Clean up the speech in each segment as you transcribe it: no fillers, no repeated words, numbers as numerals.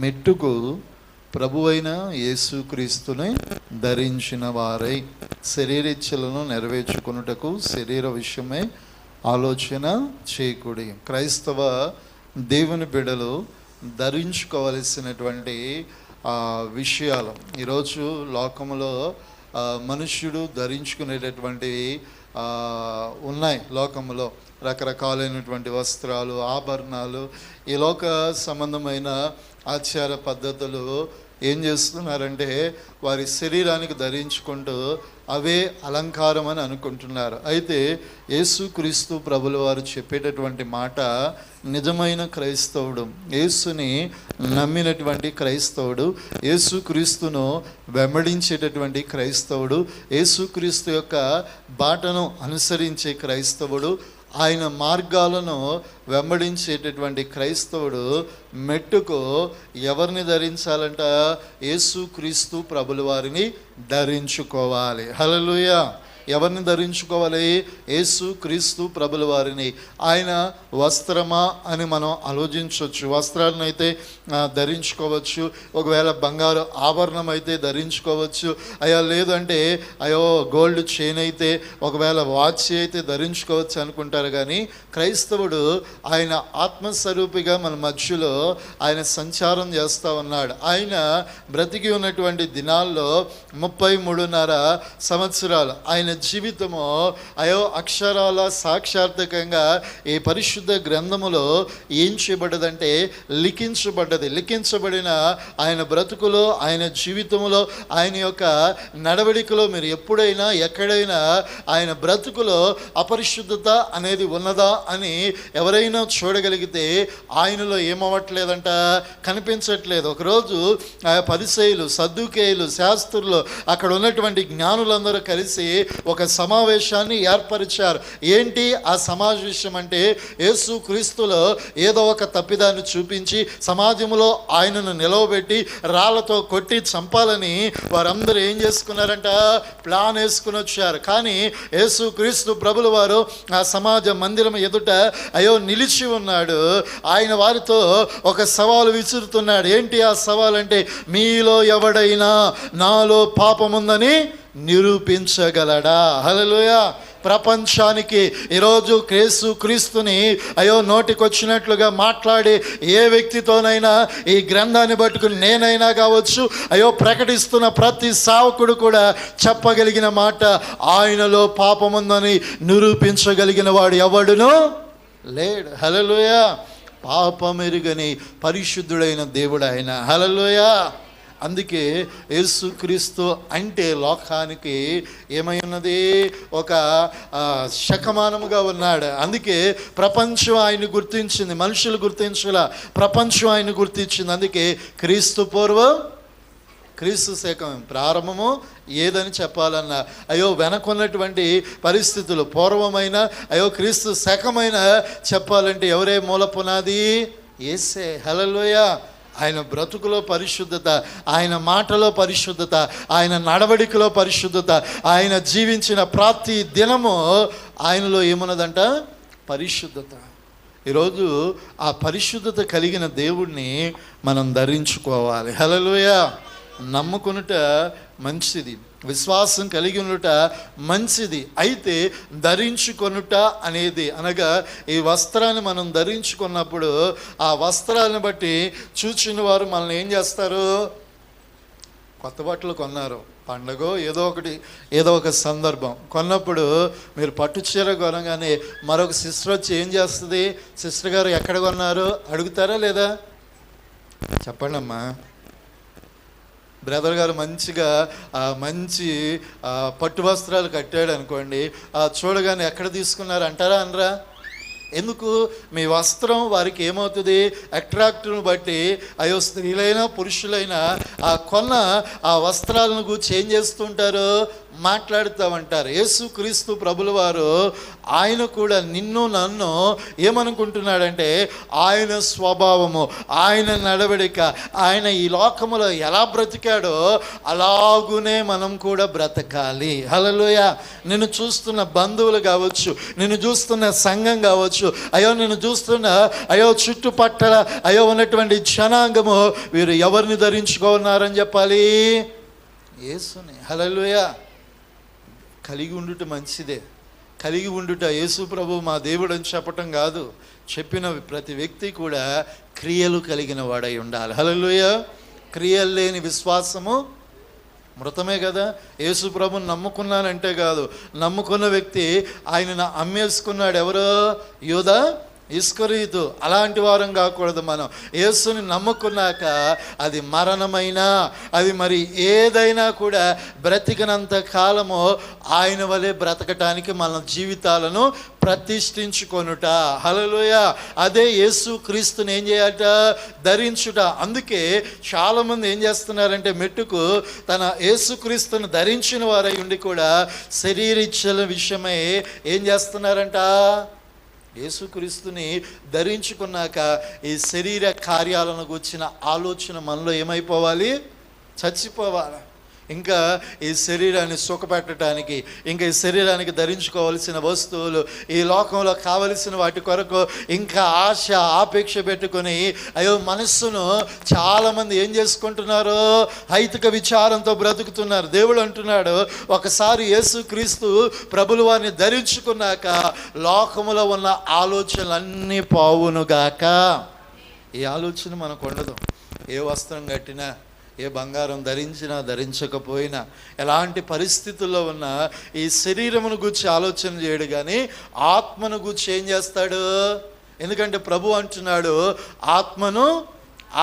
మెట్టుకు ప్రభువైన యేసుక్రీస్తుని ధరించిన వారై శరీరేచ్ఛలను నెరవేర్చుకొనుటకు శరీర విషయమై ఆలోచన చేయకూడి. క్రైస్తవ దేవుని బిడ్డలు ధరించుకోవలసినటువంటి విషయాలు ఈరోజు లోకంలో మనుష్యుడు ధరించుకునేటటువంటివి ఉన్నాయి. లోకంలో రకరకాలైనటువంటి వస్త్రాలు, ఆభరణాలు, ఈ లోక సంబంధమైన ఆచార పద్ధతులు ఏం చేస్తున్నారంటే వారి శరీరానికి ధరించుకుంటూ అవే అలంకారం అని అనుకుంటున్నారు. అయితే యేసుక్రీస్తు ప్రభుల వారు చెప్పేటటువంటి మాట, నిజమైన క్రైస్తవుడు, యేసుని నమ్మినటువంటి క్రైస్తవుడు, యేసుక్రీస్తును వెంబడించేటటువంటి క్రైస్తవుడు, యేసుక్రీస్తు యొక్క బాటను అనుసరించే క్రైస్తవుడు, ఆయన మార్గాలను వెంబడించేటటువంటి క్రైస్తవుడు మెట్టుకు ఎవరిని ధరించాలంట? యేసుక్రీస్తు ప్రభుల వారిని ధరించుకోవాలి. హల్లెలూయా! ఎవరిని ధరించుకోవాలి? యేసుక్రీస్తు ప్రభుల వారిని. ఆయన వస్త్రమా అని మనం ఆలోచించవచ్చు. వస్త్రాలను అయితే ధరించుకోవచ్చు, ఒకవేళ బంగారు ఆభరణం అయితే ధరించుకోవచ్చు, లేదంటే గోల్డ్ చైన్ అయితే, ఒకవేళ వాచ్ అయితే ధరించుకోవచ్చు అనుకుంటారు. కానీ క్రైస్తవుడు ఆయన ఆత్మస్వరూపిగా మన మధ్యలో ఆయన సంచారం చేస్తూ ఉన్నాడు. ఆయన బ్రతికి ఉన్నటువంటి దినాల్లో 33.5 సంవత్సరాలు ఆయన జీవితము అక్షరాల సాక్షార్థకంగా ఈ పరిశుద్ధ గ్రంథములో ఏం చేయబడ్డదంటే లిఖించబడిన ఆయన బ్రతుకులో, ఆయన జీవితంలో, ఆయన యొక్క నడవడికలో మీరు ఎప్పుడైనా ఎక్కడైనా ఆయన బ్రతుకులో అపరిశుద్ధత అనేది ఉన్నదా అని ఎవరైనా చూడగలిగితే ఆయనలో ఏమవ్వట్లేదంట, కనిపించట్లేదు. ఒకరోజు పరిసయ్యులు, సద్దూకేయులు, శాస్త్రులు, అక్కడ ఉన్నటువంటి జ్ఞానులందరూ కలిసి ఒక సమావేశాన్ని ఏర్పరిచారు. ఏంటి ఆ సమావేశం అంటే, యేసుక్రీస్తులో ఏదో ఒక తప్పిదాన్ని చూపించి సమాజంలో ఆయనను నిలవబెట్టి రాళ్లతో కొట్టి చంపాలని వారందరూ ఏం చేసుకున్నారంట, ప్లాన్ వేసుకుని వచ్చారు. కానీ యేసుక్రీస్తు ప్రభుల వారు ఆ సమాజ మందిరం ఎదుట నిలిచి ఉన్నాడు. ఆయన వారితో ఒక సవాలు విసురుతున్నాడు. ఏంటి ఆ సవాల్ అంటే, మీలో ఎవడైనా నాలో పాపముందని నిరూపించగలడా? హల్లెలూయా! ప్రపంచానికి ఈరోజు యేసుక్రీస్తుని నోటికొచ్చినట్లుగా మాట్లాడి ఏ వ్యక్తితోనైనా ఈ గ్రంథాన్ని పట్టుకుని నేనైనా కావచ్చు, ప్రకటిస్తున్న ప్రతి సావకుడు కూడా చెప్పగలిగిన మాట, ఆయనలో పాపముందని నిరూపించగలిగిన వాడు ఎవడును లేడు. హల్లెలూయా! పాపమెరుగని పరిశుద్ధుడైన దేవుడు ఆయన. హల్లెలూయా! అందుకే యేసుక్రీస్తు అంటే లోకానికి ఏమై ఉన్నది, ఒక శకమానముగా ఉన్నాడు. అందుకే ప్రపంచం ఆయన గుర్తించింది, మనుషులు గుర్తించలా, ప్రపంచం ఆయన గుర్తించింది. అందుకే క్రీస్తు పూర్వం, క్రీస్తు శకం ప్రారంభము ఏదని చెప్పాలన్నా వెనకున్నటువంటి పరిస్థితులు పూర్వమైన క్రీస్తు శకమైన చెప్పాలంటే ఎవరే మూల పునాది? యేసే. హల్లెలూయా! ఆయన బ్రతుకులో పరిశుద్ధత, ఆయన మాటలో పరిశుద్ధత, ఆయన నడవడికలో పరిశుద్ధత, ఆయన జీవించిన ప్రతి దినము ఆయనలో ఏమున్నదంట? పరిశుద్ధత. ఈరోజు ఆ పరిశుద్ధత కలిగిన దేవుణ్ణి మనం ధరించుకోవాలి. హల్లెలూయా! నమ్ముకొనుట మంచిది, విశ్వాసం కలిగి ఉండుట మంచిది. అయితే ధరించుకొనుట అనేది అనగా ఈ వస్త్రాన్ని మనం ధరించుకున్నప్పుడు ఆ వస్త్రాలను బట్టి చూచిన వారు మనల్ని ఏం చేస్తారు? కొత్త బట్టలు కొన్నారు, పండగో ఏదో ఒక సందర్భం కొన్నప్పుడు మీరు పట్టు చీర కొనగానే మరొక సిస్టర్ వచ్చి ఏం చేస్తుంది? సిస్టర్ గారు ఎక్కడ కొన్నారు అడుగుతారా లేదా? చెప్పండి అమ్మా. బ్రదర్ గారు మంచి పట్టు వస్త్రాలు కట్టాడు అనుకోండి, చూడగానే ఎక్కడ తీసుకున్నారు అంటారా అనరా? ఎందుకు? మీ వస్త్రం వారికి ఏమవుతుంది? అట్రాక్టివ్ను బట్టి స్త్రీలైనా పురుషులైనా కొన్న ఆ వస్త్రాలను చేంజ్ చేస్తుంటారు, మాట్లాడుతూ ఉంటారు. యేసుక్రీస్తు ప్రభుల వారు ఆయన కూడా నిన్ను నన్ను ఏమనుకుంటున్నాడంటే ఆయన స్వభావము, ఆయన నడవడిక, ఆయన ఈ లోకములో ఎలా బ్రతికాడో అలాగునే మనం కూడా బ్రతకాలి. హల్లెలూయా. నిన్ను చూస్తున్న బంధువులు కావచ్చు, నిన్ను చూస్తున్న సంఘం కావచ్చు, నిన్ను చూస్తున్న చుట్టుపక్కల ఉన్నటువంటి జనాంగము వీరు ఎవరిని ధరించుకున్నారని చెప్పాలి? యేసుని. హల్లెలూయా. కలిగి ఉండుట మంచిదే. కలిగి ఉండుట, యేసు ప్రభు మా దేవుడు అని చెప్పటం కాదు, చెప్పిన ప్రతి వ్యక్తి కూడా క్రియలు కలిగిన వాడై ఉండాలి. హల్లెలూయా. క్రియలు లేని విశ్వాసము మృతమే కదా. యేసు ప్రభుని నమ్ముకున్నానంటే కాదు, నమ్ముకున్న వ్యక్తి ఆయనను అమ్మేసుకున్నాడు. ఎవరో? యూదా ఇస్కరీతు. అలాంటి వారం కాకూడదు. మనం యేసుని నమ్ముకున్నాక అది మరణమైనా, అది మరి ఏదైనా కూడా బ్రతికినంత కాలము ఆయన వలె బ్రతకటానికి మన జీవితాలను ప్రతిష్ఠించుకొనుట. హల్లెలూయా. అదే యేసు క్రీస్తుని ఏం చేయాలట? ధరించుట. అందుకే చాలామంది ఏం చేస్తున్నారంటే మెట్టుకు తన యేసుక్రీస్తుని ధరించిన వారై ఉండి కూడా శరీరిచ్చల విషయమై ఏం చేస్తున్నారంట? యేసుక్రీస్తుని ధరించుకున్నాక ఈ శరీర కార్యాలను గుర్చిన ఆలోచన మనలో ఏమైపోవాలి? చచ్చిపోవాలి. ఇంకా ఈ శరీరాన్ని సుఖపెట్టడానికి, ఇంకా ఈ శరీరానికి ధరించుకోవాల్సిన వస్తువులు, ఈ లోకంలో కావలసిన వాటి కొరకు ఇంకా ఆశ ఆపేక్ష పెట్టుకొని మనస్సును చాలామంది ఏం చేసుకుంటున్నారు? హైతిక విచారంతో బ్రతుకుతున్నారు. దేవుడు అంటున్నాడు, ఒకసారి యేసుక్రీస్తు ప్రభుల వారిని ధరించుకున్నాక లోకములో ఉన్న ఆలోచనలన్నీ పోవునుగాక. ఈ ఆలోచన మనకు ఉండదు. ఏ వస్త్రం కట్టినా, ఏ బంగారం ధరించినా ధరించకపోయినా, ఎలాంటి పరిస్థితుల్లో ఉన్నా ఈ శరీరమును గురించి ఆలోచన చేయడు, కానీ ఆత్మను గురించి ఏం చేస్తాడు? ఎందుకంటే ప్రభు అంటున్నాడు, ఆత్మను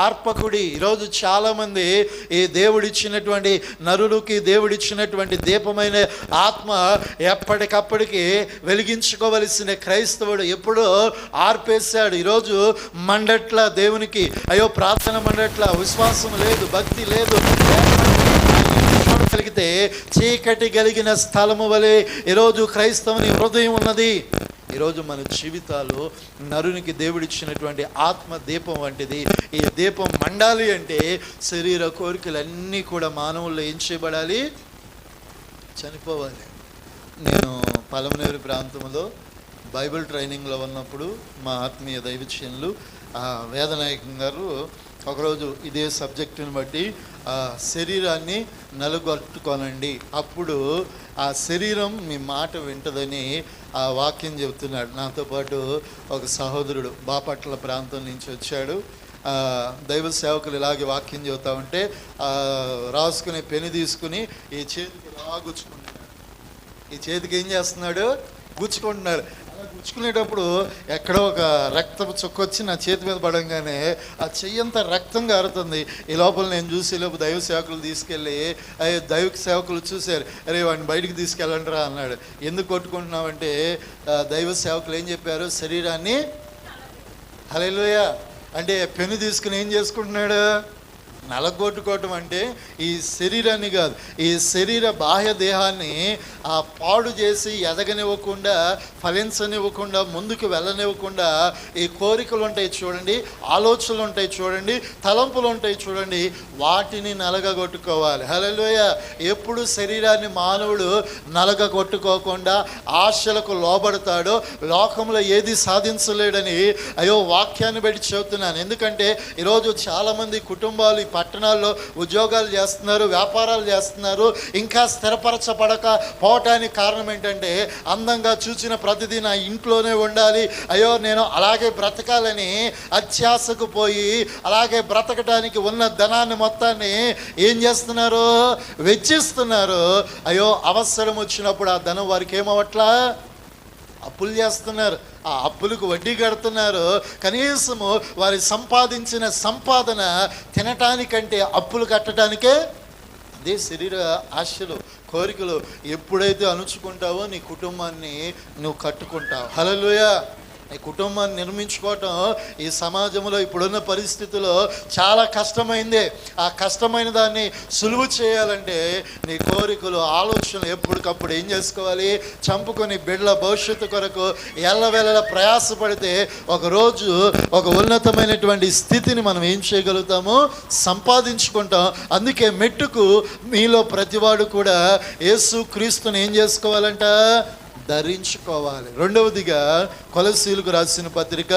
ఆర్పకుడి. ఈరోజు చాలామంది ఈ దేవుడిచ్చినటువంటి నరుడికి దేవుడిచ్చినటువంటి దీపమైన ఆత్మ ఎప్పటికప్పటికి వెలిగించుకోవలసిన క్రైస్తవుడు ఎప్పుడో ఆర్పేశాడు. ఈరోజు మండట్ల దేవునికి, ప్రార్థన మండట్ల, విశ్వాసం లేదు, భక్తి లేదు. కలిగితే చీకటి కలిగిన స్థలము వలె ఈరోజు క్రైస్తవుని హృదయం ఉన్నది. ఈరోజు మన జీవితాలు నరునికి దేవుడిచ్చినటువంటి ఆత్మ దీపం వంటిది. ఈ దీపం మండాలి అంటే శరీర కోరికలన్నీ కూడా మానవుల్లో ఏం చేయబడాలి? చనిపోవాలి. నేను పలమనేరు ప్రాంతంలో బైబిల్ ట్రైనింగ్లో ఉన్నప్పుడు మా ఆత్మీయ దైవజనులు వేదనాయకం గారు ఒకరోజు ఇదే సబ్జెక్టుని బట్టి శరీరాన్ని నలుగొట్టుకోనండి, అప్పుడు ఆ శరీరం మీ మాట వింటదని ఆ వాక్యం చెబుతున్నాడు. నాతో పాటు ఒక సహోదరుడు బాపట్ల ప్రాంతం నుంచి వచ్చాడు. దైవ సేవకులు ఇలాగే వాక్యం చెబుతా ఉంటే రాసుకునే పెను తీసుకుని ఈ చేతికి ఇలా గుచ్చుకుంటున్నాడు. ఈ చేతికి ఏం చేస్తున్నాడు? గుచ్చుకుంటున్నాడు. అలా గుచ్చుకునేటప్పుడు ఎక్కడో ఒక రక్తపు చుక్క వచ్చి నా చేతి మీద పడంగానే ఆ చెయ్యంతా రక్తం కారుతుంది. ఈ లోపల నేను చూసి లోపు దైవ సేవకులు తీసుకెళ్ళి, దైవ సేవకులు చూశారు, అరే వాడిని బయటికి తీసుకెళ్ళండి రా అన్నాడు. ఎందుకు కొట్టుకుంటున్నామంటే దైవ సేవకులు ఏం చెప్పారు? శరీరాన్ని. హల్లెలూయా. అంటే పెను తీసుకుని ఏం చేసుకుంటున్నాడు? నలగొట్టుకోవటం అంటే ఈ శరీరాన్ని కాదు, ఈ శరీర బాహ్య దేహాన్ని పాడు చేసి ఎదగనివ్వకుండా, ఫలించనివ్వకుండా, ముందుకు వెళ్ళనివ్వకుండా ఈ కోరికలు ఉంటాయి చూడండి, ఆలోచనలు ఉంటాయి చూడండి, తలంపులు ఉంటాయి చూడండి, వాటిని నలగగొట్టుకోవాలి. హల్లెలూయా. ఎప్పుడు శరీరాన్ని మానవుడు నలగగొట్టుకోకుండా ఆశలకు లోబడతాడో లోకంలో ఏది సాధించలేడని వాక్యాన్ని బట్టి చెబుతున్నాను. ఎందుకంటే ఈరోజు చాలామంది కుటుంబాలు పట్టణాల్లో ఉద్యోగాలు చేస్తున్నారు, వ్యాపారాలు చేస్తున్నారు, ఇంకా స్థిరపరచబడక పోవటానికి కారణం ఏంటంటే అందంగా చూసిన ప్రతిదీ నా ఇంట్లోనే ఉండాలి, నేను అలాగే బ్రతకాలని అత్యాశకు పోయి అలాగే బ్రతకడానికి ఉన్న ధనాన్ని మొత్తాన్ని ఏం చేస్తున్నారు? వెచ్చిస్తున్నారు. అవసరం వచ్చినప్పుడు ఆ ధనం వారికి ఏమవట్లా? అప్పులు చేస్తున్నారు, ఆ అప్పులకు వడ్డీ కడుతున్నారు. కనీసము వారి సంపాదించిన సంపాదన తినటానికంటే అప్పులు కట్టడానికే. అదే శరీర ఆశలు, కోరికలు. ఎప్పుడైతే అణుచుకుంటావో నీ కుటుంబాన్ని నువ్వు కట్టుకుంటావు. హల్లెలూయా. ఈ కుటుంబాన్ని నిర్మించుకోవటం ఈ సమాజంలో ఇప్పుడున్న పరిస్థితుల్లో చాలా కష్టమైందే. ఆ కష్టమైన దాన్ని సులువు చేయాలంటే నీ కోరికలు, ఆలోచనలు ఎప్పటికప్పుడు ఏం చేసుకోవాలి? చంపుకొని బిడ్డల భవిష్యత్తు కొరకు ఎల్లవేళలా ప్రయాసపడితే ఒకరోజు ఒక ఉన్నతమైనటువంటి స్థితిని మనం ఏం చేయగలుగుతాము? సంపాదించుకుంటాం. అందుకే మెట్టుకు మీలో ప్రతివాడు కూడా యేసు క్రీస్తుని ఏం చేసుకోవాలంట? ధరించుకోవాలి. రెండవదిగా కొలస్సీలకు రాసిన పత్రిక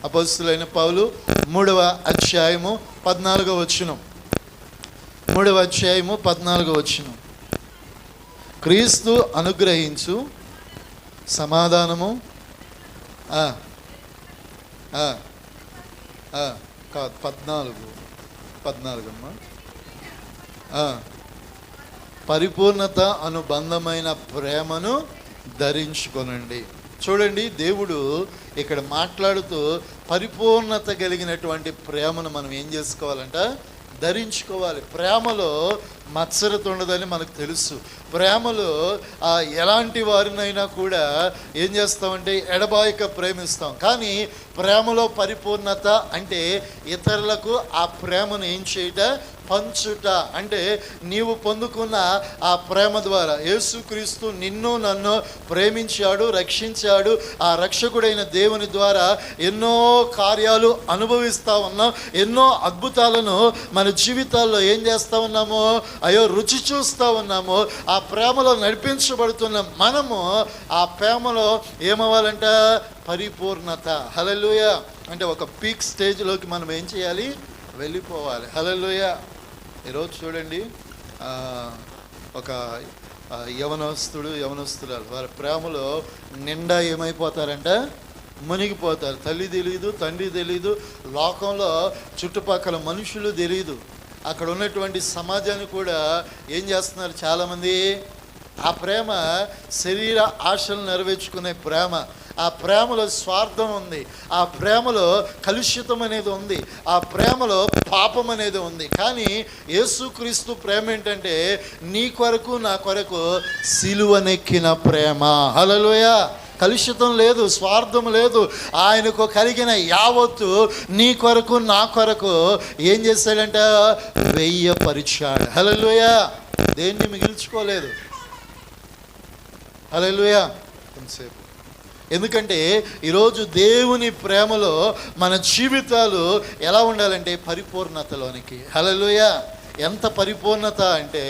అపొస్తలుడైన పౌలు 3వ అధ్యాయము 14వ వచనం. 3వ అధ్యాయము 14వ వచనం. క్రీస్తు అనుగ్రహించు సమాధానము కాదు 14 అమ్మా. పరిపూర్ణత అనుబంధమైన ప్రేమను ధరించుకొనండి. చూడండి, దేవుడు ఇక్కడ మాట్లాడుతూ పరిపూర్ణత కలిగినటువంటి ప్రేమను మనం ఏం చేసుకోవాలంట? ధరించుకోవాలి. ప్రేమలో మత్సరత ఉండదని మనకు తెలుసు. ప్రేమలో ఎలాంటి వారినైనా కూడా ఏం చేస్తామంటే ఎడబాయక ప్రేమిస్తాం. కానీ ప్రేమలో పరిపూర్ణత అంటే ఇతరులకు ఆ ప్రేమను ఏం చేయట? పంచుట. అంటే నీవు పొందుకున్న ఆ ప్రేమ ద్వారా యేసుక్రీస్తు నిన్ను నన్ను ప్రేమించాడు, రక్షించాడు. ఆ రక్షకుడైన దేవుని ద్వారా ఎన్నో కార్యాలు అనుభవిస్తూ ఉన్నాం. ఎన్నో అద్భుతాలను మన జీవితాల్లో ఏం చేస్తూ ఉన్నాము? రుచి చూస్తూ ఉన్నాము. ఆ ప్రేమలో నడిపించబడుతున్న మనము ఆ ప్రేమలో ఏమవ్వాలంట? పరిపూర్ణత. హల్లెలూయా. అంటే ఒక పీక్ స్టేజ్లోకి మనం ఏం చేయాలి? వెళ్ళిపోవాలి. హల్లెలూయా. ఈరోజు చూడండి, ఒక యవనస్తురాలు వారి ప్రేమలో నిండా ఏమైపోతారంట? మునిగిపోతారు. తల్లి తెలీదు, తండ్రి తెలీదు, లోకంలో చుట్టుపక్కల మనుషులు తెలీదు, అక్కడ ఉన్నటువంటి సమాజాన్ని కూడా ఏం చేస్తున్నారు చాలామంది? ఆ ప్రేమ శరీర ఆశలు నెరవేర్చుకునే ప్రేమ. ఆ ప్రేమలో స్వార్థం ఉంది. ఆ ప్రేమలో కలుషితం అనేది ఉంది. ఆ ప్రేమలో పాపం అనేది ఉంది. కానీ యేసుక్రీస్తు ప్రేమ ఏంటంటే నీ కొరకు నా కొరకు సిలువనెక్కిన ప్రేమ. హల్లెలూయా. కలుషితం లేదు, స్వార్థం లేదు. ఆయనకు కలిగిన యావత్తు నీ కొరకు నా కొరకు ఏం చేశాడంట? వెయ్యపరిచాడు. హల్లెలూయా. దేన్ని మిగిల్చుకోలేదు. హల్లెలూయా. కొంతసేపు ఎందుకంటే ఈరోజు దేవుని ప్రేమలో మన జీవితాలు ఎలా ఉండాలంటే పరిపూర్ణతలోనికి. హల్లెలూయా. ఎంత పరిపూర్ణత అంటే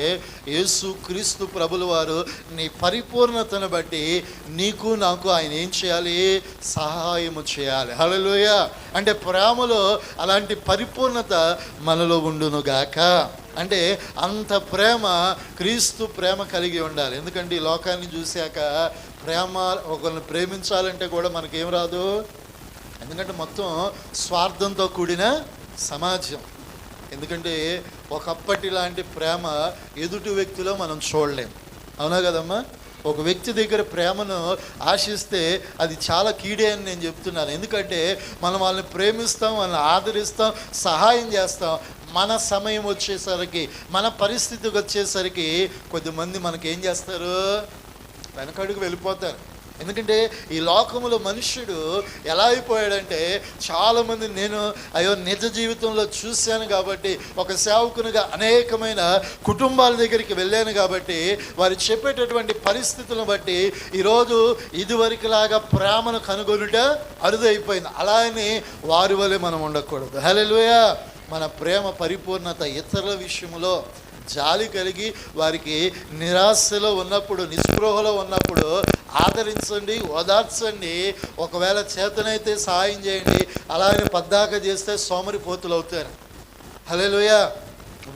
యేసుక్రీస్తు ప్రభుల వారు నీ పరిపూర్ణతను బట్టి నీకు నాకు ఆయన ఏం చేయాలి? సహాయము చేయాలి. హల్లెలూయా. అంటే ప్రేమలో అలాంటి పరిపూర్ణత మనలో ఉండునుగాక. అంటే అంత ప్రేమ క్రీస్తు ప్రేమ కలిగి ఉండాలి. ఎందుకంటే ఈ లోకాన్ని చూశాక ప్రేమ ఒకరిని ప్రేమించాలంటే కూడా మనకేం రాదు. ఎందుకంటే మొత్తం స్వార్థంతో కూడిన సమాజం. ఎందుకంటే ఒకప్పటి లాంటి ప్రేమ ఎదుటి వ్యక్తిలో మనం చూడలేం. అవునా కదమ్మా? ఒక వ్యక్తి దగ్గర ప్రేమను ఆశిస్తే అది చాలా కీడే అని నేను చెప్తున్నాను. ఎందుకంటే మనం వాళ్ళని ప్రేమిస్తాం, వాళ్ళని ఆదరిస్తాం, సహాయం చేస్తాం. మన సమయం వచ్చేసరికి, మన పరిస్థితికి వచ్చేసరికి కొద్దిమంది మనకేం చేస్తారు? వెనకడుగు వెళ్ళిపోతారు. ఎందుకంటే ఈ లోకంలో మనుష్యుడు ఎలా అయిపోయాడంటే చాలామంది నేను నిజ జీవితంలో చూశాను కాబట్టి, ఒక సేవకునిగా అనేకమైన కుటుంబాల దగ్గరికి వెళ్ళాను కాబట్టి వారు చెప్పేటటువంటి పరిస్థితులను బట్టి ఈరోజు ఇదివరకులాగా ప్రేమను కనుగొనుట అరుదైపోయింది. అలా అని వారి వలె మనం ఉండకూడదు. హల్లెలూయా. మన ప్రేమ పరిపూర్ణత ఇతరుల విషయంలో జాలి కలిగి వారికి నిరాశలో ఉన్నప్పుడు, నిస్పృహలో ఉన్నప్పుడు ఆదరించండి, ఓదార్చండి. ఒకవేళ చేతనైతే సహాయం చేయండి. అలాగే పద్దాక చేస్తే సోమరిపోతులు అవుతారు. హల్లెలూయా.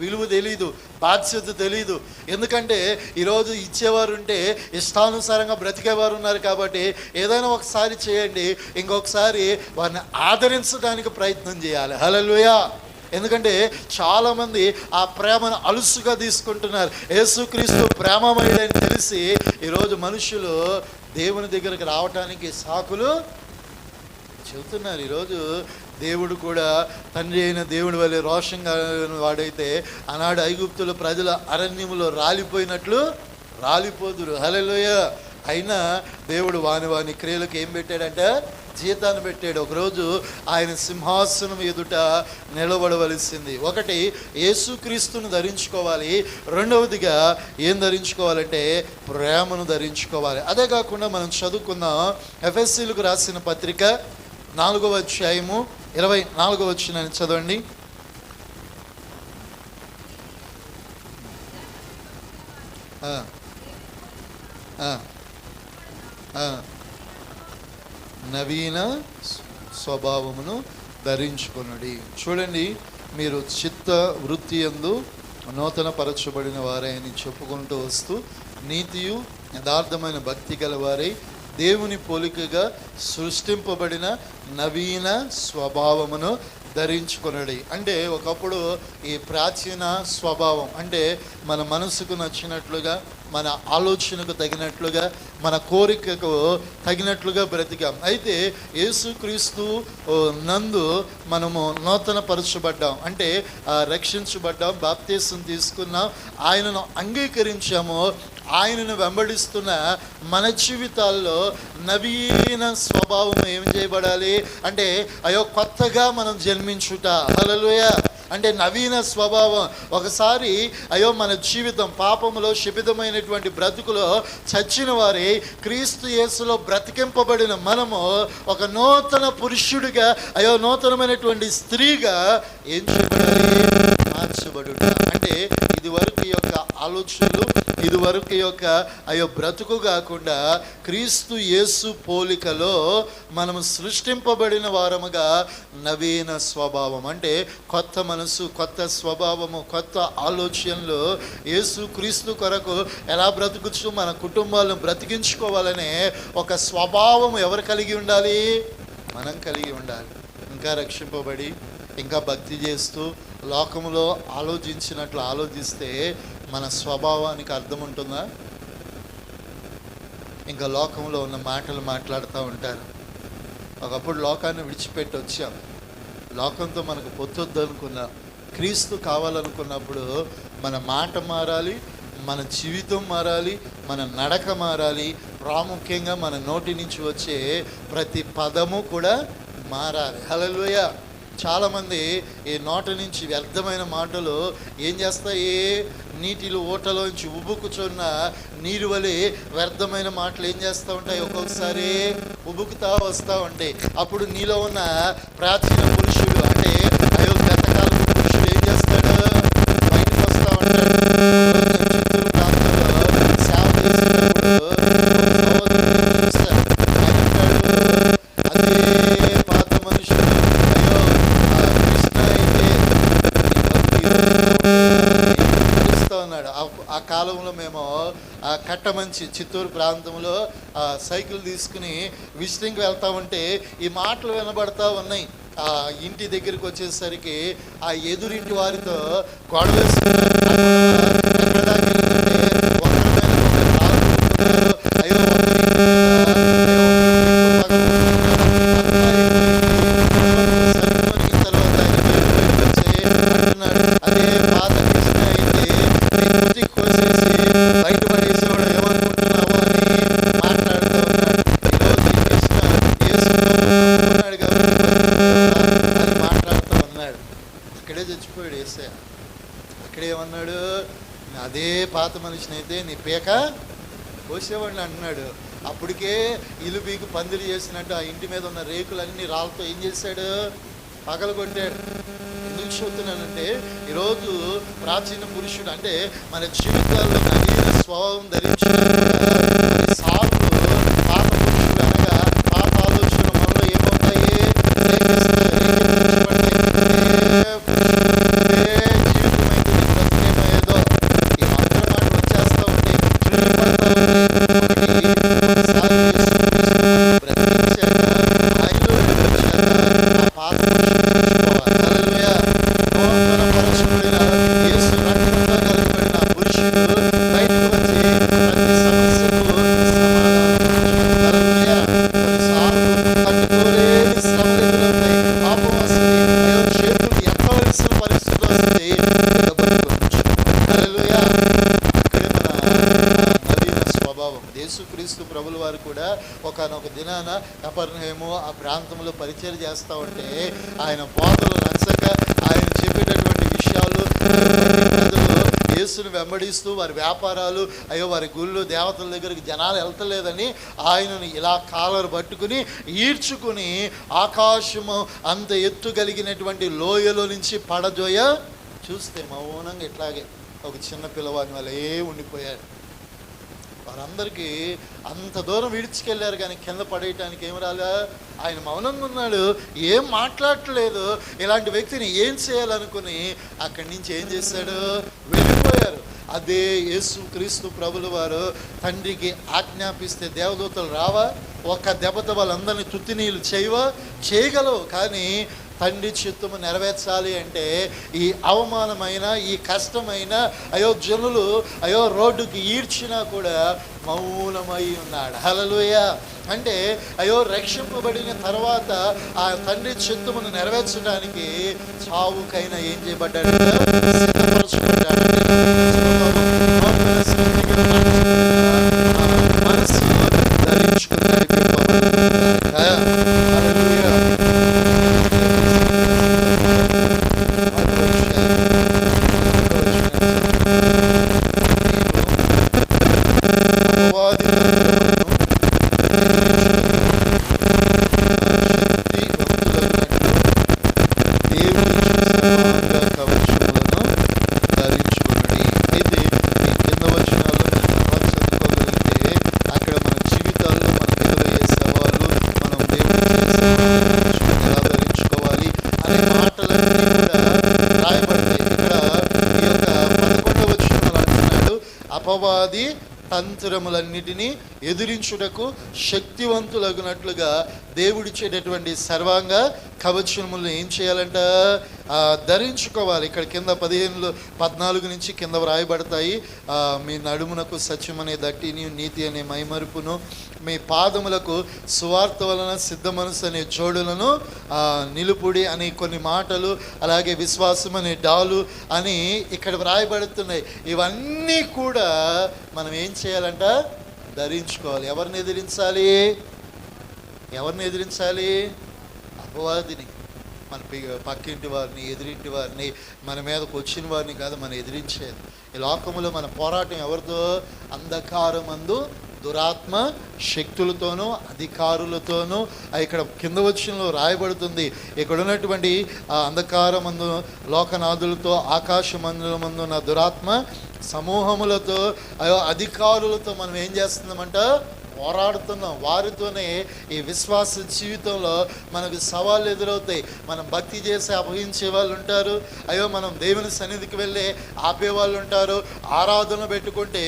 విలువ తెలీదు, బాధ్యత తెలీదు. ఎందుకంటే ఈరోజు ఇచ్చేవారు ఉంటే ఇష్టానుసారంగా బ్రతికేవారు ఉన్నారు కాబట్టి ఏదైనా ఒకసారి చేయండి, ఇంకొకసారి వారిని ఆదరించడానికి ప్రయత్నం చేయాలి. హల్లెలూయా. ఎందుకంటే చాలామంది ఆ ప్రేమను అలుసుగా తీసుకుంటున్నారు. యేసుక్రీస్తు ప్రేమమయుడని తెలిసి ఈరోజు మనుషులు దేవుని దగ్గరికి రావటానికి సాకులు చెబుతున్నారు. ఈరోజు దేవుడు కూడా తండ్రి అయిన దేవుడి వల్లే రోషంగా వాడైతే ఆనాడు ఐగుప్తుల ప్రజల అరణ్యములో రాలిపోయినట్లు రాలిపోదురు. హల్లెలూయా. అయినా దేవుడు వాని క్రియలకు ఏం పెట్టాడంటే జీతాన్ని పెట్టాడు. ఒకరోజు ఆయన సింహాసనం ఎదుట నిలబడవలసింది. ఒకటి యేసుక్రీస్తును ధరించుకోవాలి, రెండవదిగా ఏం ధరించుకోవాలంటే ప్రేమను ధరించుకోవాలి. అదే కాకుండా మనం చదువుకుందాం ఎఫెసీయులకు రాసిన పత్రిక 4వ అధ్యాయము 24వ వచనాన్ని చదవండి. నవీన స్వభావమును ధరించుకొనుడి. చూడండి, మీరు చిత్త వృత్తి యందు నూతన పరచబడిన వారని చెప్పుకుంటూ వస్తూ నీతియు యథార్థమైన భక్తి గలవారై దేవుని పోలికగా సృష్టింపబడిన నవీన స్వభావమును ధరించుకొనడి. అంటే ఒకప్పుడు ఈ ప్రాచీన స్వభావం అంటే మన మనసుకు నచ్చినట్లుగా, మన ఆలోచనకు తగినట్లుగా, మన కోరికకు తగినట్లుగా బ్రతికాం. అయితే యేసుక్రీస్తు నందు మనము నూతన పరచబడ్డాం, అంటే రక్షించబడ్డాం, బాప్తీసం తీసుకున్నాం, ఆయనను అంగీకరించాము. ఆయనను వెంబడిస్తున్న మన జీవితాల్లో నవీన స్వభావం ఏం చేయబడాలి అంటే కొత్తగా మనం జన్మించుట. హల్లెలూయా. అంటే నవీన స్వభావం. ఒకసారి మన జీవితం పాపములో శపితమైనటువంటి బ్రతుకులో చచ్చిన వారి క్రీస్తు యేసులో బ్రతికింపబడిన మనము ఒక నూతన పురుషుడిగా నూతనమైనటువంటి స్త్రీగా ఏం చేయబడాలి? మార్చబడుట. అంటే ఇదివరకు యొక్క ఆలోచనలు, ఇదివరకు యొక్క బ్రతుకు కాకుండా క్రీస్తు యేసు పోలికలో మనము సృష్టింపబడిన వారముగా నవీన స్వభావం అంటే కొత్త మనసు, కొత్త స్వభావము, కొత్త ఆలోచనలు యేసు క్రీస్తు కొరకు ఎలా బ్రతుకుచు మన కుటుంబాలను బ్రతికించుకోవాలనే ఒక స్వభావం ఎవరు కలిగి ఉండాలి? మనం కలిగి ఉండాలి. ఇంకా రక్షింపబడి ఇంకా భక్తి చేస్తూ లోకంలో ఆలోచించినట్లు ఆలోచిస్తే మన స్వభావానికి అర్థం ఉంటుందా? ఇంకా లోకంలో ఉన్న మాటలు మాట్లాడుతూ ఉంటారు. ఒకప్పుడు లోకాన్ని విడిచిపెట్టి వచ్చాం, లోకంతో మనకు పొత్తొద్దు అనుకున్నాం. క్రీస్తు కావాలనుకున్నప్పుడు మన మాట మారాలి, మన జీవితం మారాలి, మన నడక మారాలి, ప్రాముఖ్యంగా మన నోటి నుంచి వచ్చే ప్రతి పదము కూడా మారాలి. హల్లెలూయా. చాలామంది ఈ నోట నుంచి వ్యర్థమైన మాటలు ఏం చేస్తాయి? నీటిలో ఓటలోంచి ఉబ్బుకుచున్న నీరు వలె వ్యర్థమైన మాటలు ఏం చేస్తూ ఉంటాయి? ఒక్కొక్కసారి ఉబ్బుకుతా వస్తూ ఉంటాయి. అప్పుడు నీలో ఉన్న ప్రాచీన పురుషుడు అంటే గతకాలం పురుషుడు ఏం చేస్తాడు? బయటకు వస్తూ ఉంటాడు. ఆ కాలంలో మేము కట్టమంచి చిత్తూరు ప్రాంతంలో సైకిల్ తీసుకుని విజిటింగ్కి వెళ్తా ఉంటే ఈ మాటలు వినబడతా ఉన్నాయి. ఇంటి దగ్గరికి వచ్చేసరికి ఆ ఎదురింటి వారితో గొడవ అక్కడేమన్నాడు? అదే పాత మనిషిని అయితే నీ పేక కోసేవాడిని అంటున్నాడు. అప్పటికే ఇల్లు బీకు పందిరి చేసినట్టు ఆ ఇంటి మీద ఉన్న రేకులన్నీ రాళ్ళతో ఏం చేశాడు? పగలగొట్టాడు. ఎందుకు చెబుతున్నానంటే ఈరోజు ప్రాచీన పురుషుడు అంటే మన జీవితాల్లో నవీన స్వభావం ధరించిన సార్లు పాత పురుషుడు అనగా పాత ఆలోచన మనలో ఏమవుతాయి? బయటకు వచ్చి ప్రతి సమస్యకు ఒకనొక దినాన కపెర్నహూము ఆ ప్రాంతంలో పరిచయం చేస్తూ ఉంటే ఆయన బోధలు నచ్చక ఆయన చెప్పేటటువంటి విషయాలు యేసును వెంబడిస్తూ వారి వ్యాపారాలు, అయ్యో వారి గుళ్ళు దేవతల దగ్గరికి జనాలు వెళ్తలేదని ఆయనను ఇలా కాలరు పట్టుకుని ఈడ్చుకుని ఆకాశము అంత ఎత్తు కలిగినటువంటి లోయలో నుంచి పడజోయ చూస్తే మౌనంగా ఇట్లాగే ఒక చిన్న పిల్లవాడిని వాళ్ళే ఉండిపోయాడు. వారందరికీ అంత దూరం విడిచికెళ్ళారు కానీ కింద పడేయటానికి ఏం రాలే. ఆయన మౌనంగా ఉన్నాడు, ఏం మాట్లాడట్లేదు. ఇలాంటి వ్యక్తిని ఏం చేయాలనుకుని అక్కడి నుంచి ఏం చేశాడు, వెళ్ళిపోయారు. అదే యేసు క్రీస్తు ప్రభుల వారు తండ్రికి ఆజ్ఞాపిస్తే దేవదూతలు రావా? ఒక్క దెబ్బతో వాళ్ళందరినీ తుత్తినీళ్ళు చేయగలవు. కానీ తండ్రి చిత్తము నెరవేర్చాలి అంటే ఈ అవమానమైన ఈ కష్టమైన అయ్యో జనులు అయ్యో రోడ్డుకి ఈడ్చినా కూడా మౌనమై ఉన్నాడు. హల్లెలూయా. అంటే అయ్యో రక్షింపబడిన తర్వాత ఆ తండ్రి చిత్తమును నెరవేర్చడానికి చావుకైనా ఏం చేయబడ్డాడు, సిద్ధపరచుకుంటాడు. మనసు ధరించుకున్నాడు. అపవాది తంత్రములన్నిటినీ ఎదిరించుటకు శక్తివంతులగునట్లుగా దేవుడిచ్చేటటువంటి సర్వాంగ కవచములను ఏం చేయాలంట, ధరించుకోవాలి. ఇక్కడ కింద 14 నుంచి కింద వ్రాయబడతాయి. మీ నడుమునకు సత్యమనే దట్టిని, నీతి అనే మైమరుపును, మీ పాదములకు సువార్త వలన సిద్ధ మనసు అనే జోడులను నిలుపుడి అని కొన్ని మాటలు, అలాగే విశ్వాసం అనే డాలు అని ఇక్కడ వ్రాయబడుతున్నాయి. ఇవన్నీ కూడా మనం ఏం చేయాలంట, ధరించుకోవాలి. ఎవరిని ఎదిరించాలి? అపవాదిని. మన పక్కింటి వారిని, ఎదురింటి వారిని, మన మీదకు వచ్చిన వారిని కాదు మనం ఎదిరించేది. ఈ లోకములో మన పోరాటం ఎవరితో? అంధకారమందు దురాత్మ శక్తులతోనూ అధికారులతోనూ. ఇక్కడ కింద వచ్చినలో రాయబడుతుంది, ఇక్కడ ఉన్నటువంటి అంధకారమందు లోకనాథులతో, ఆకాశమందులమందు ఉన్న దురాత్మ సమూహములతో, అధికారులతో మనం ఏం చేస్తున్నామంట, పోరాడుతున్నాం. వారితోనే ఈ విశ్వాస జీవితంలో మనకు సవాళ్ళు ఎదురవుతాయి. మనం భక్తి చేసి అపహరించే వాళ్ళు ఉంటారు, మనం దేవుని సన్నిధికి వెళ్ళి ఆపేవాళ్ళు ఉంటారు, ఆరాధన పెట్టుకుంటే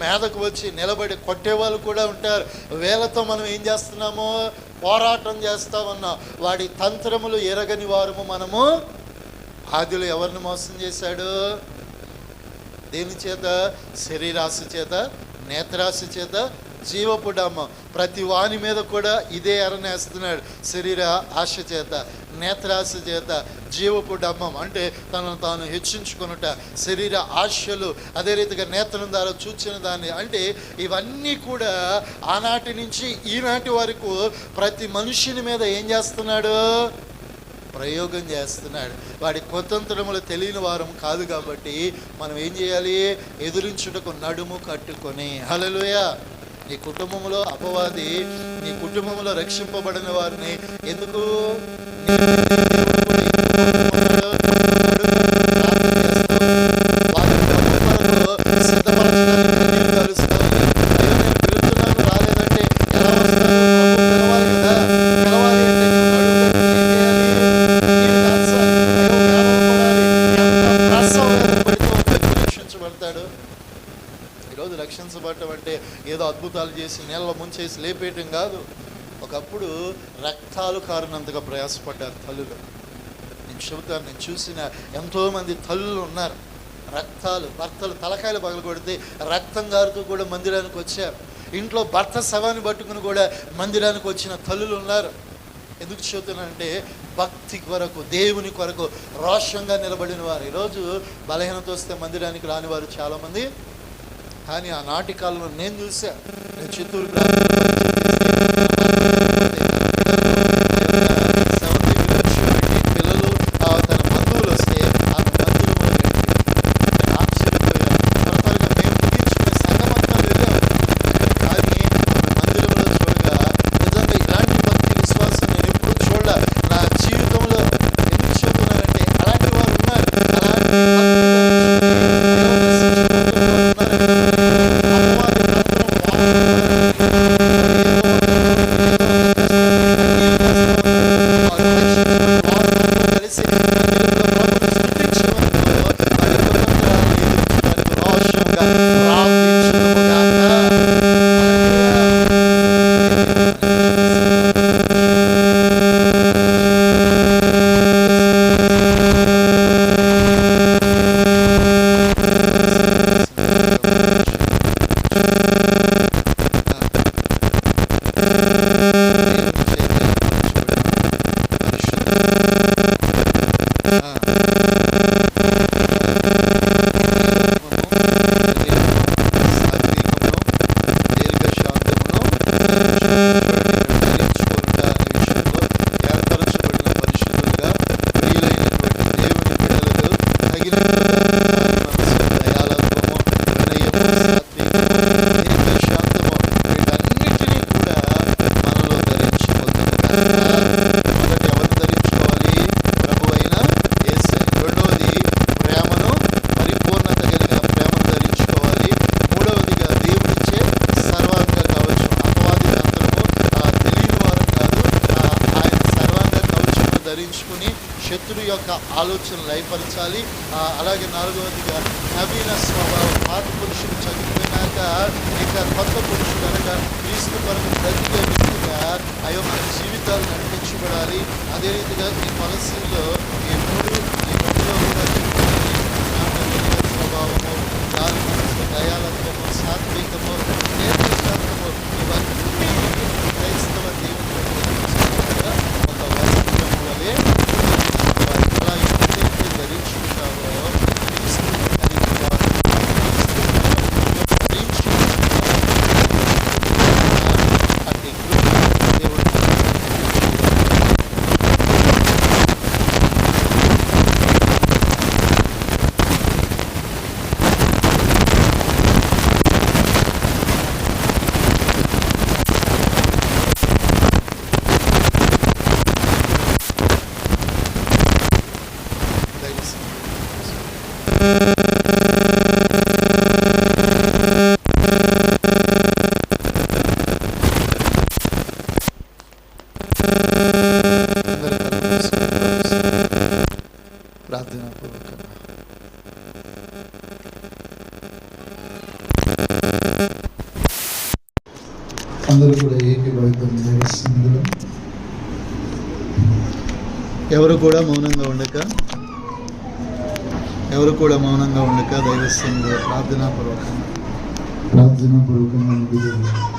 మీదకు వచ్చి నిలబడి కొట్టేవాళ్ళు కూడా ఉంటారు. వీళ్ళతో మనం ఏం చేస్తున్నాము, పోరాటం చేస్తా ఉన్నాం. వాడి తంత్రములు ఎరగని వారము మనము. ఆదిలో ఎవరిని మోసం చేశాడు? దేని చేత? శరీరాశ చేత, నేత్రాశ చేత, జీవపు డమ్మం. ప్రతి వాని మీద కూడా ఇదే ఎరనేస్తున్నాడు. శరీర ఆశ చేత, నేత్రాశ చేత, జీవపు డమ్మం అంటే తనను తాను హెచ్చించుకునుట, శరీర ఆశలు, అదే రీతిగా నేత్రం ద్వారా చూచిన దాన్ని. అంటే ఇవన్నీ కూడా ఆనాటి నుంచి ఈనాటి వరకు ప్రతి మనుషుని మీద ఏం చేస్తున్నాడు, ప్రయోగం చేస్తున్నాడు. వాడి కుతంత్రములు తెలియని వారం కాదు కాబట్టి మనం ఏం చేయాలి, ఎదురించుటకు నడుము కట్టుకొని. హల్లెలూయా. నీ కుటుంబంలో అపవాది, నీ కుటుంబంలో రక్షింపబడిన వారిని ఎందుకు ఈరోజు రక్షించబడటం అంటే ఏదో అద్భుతాలు చేసి నీళ్ళ ముంచేసి లేపేయటం కాదు. ఒకప్పుడు రక్తాలు కారునంతగా ప్రయాసపడ్డారు తల్లులు. నేను చెబుతాను, నేను చూసిన ఎంతోమంది తల్లులు ఉన్నారు. రక్తాలు, భర్తలు తలకాయలు పగలగొడితే రక్తం గారుతూ కూడా మందిరానికి వచ్చారు. ఇంట్లో భర్త శవాన్ని పట్టుకుని కూడా మందిరానికి వచ్చిన తల్లులు ఉన్నారు. ఎందుకు చెబుతున్నానంటే భక్తి కొరకు, దేవుని కొరకు రోషంగా నిలబడిన వారు. ఈరోజు బలహీనత వస్తే మందిరానికి రాని వారు చాలామంది కానీ ఆనాటి కాలంలో నేను చూసా, నేను చిత్తూరు పిల్లలు తన బంధువులు వస్తే ఆ మందిరంలో ఆశ్చర్యపోయారు. త్వరగా మేము ముగించుకునే సంఘం అంతా వెళ్ళాం. కానీ మందిరంలో చూడగా నిజంగా ఇలాంటి భక్తి విశ్వాసం నేను ఎప్పుడు చూడలే నా జీవితంలో. ఎందుకు చెబుతున్నానంటే అలాంటి వారు ఉన్నారు. ధరించుకుని శత్రు యొక్క ఆలోచన లయపరచాలి. అలాగే 4వదిగా నవీన స్వభావం. పాత పురుషుడు చనిపోయినాక ఇక కొత్త పురుషుడు అనగా క్రీస్తు కొరకు బ్రతికే వ్యక్తిగా ఆ యొక్క జీవితాలు నడిపించబడాలి. అదే రీతిగా ఈ పాలసీలో ఈ మధ్యలో కూడా స్వభావము, దాని మనసు, దయాలత్వము, సాత్వికము, నేర్పశాంతము ఇవన్నీ క్రైస్తవ దేవుని ఒక వైద్యం వలె ఎలా ఎప్పుడైతే ధరించుకుంటారో అట్టి దేవుడు అందరూ కూడా ఏకీభవితం నిర్వహిస్తున్నారు. ఎవరు కూడా మౌనంగా ఉండక దైవస్థంగా ప్రార్థనాపూర్వకంగా ముందుకు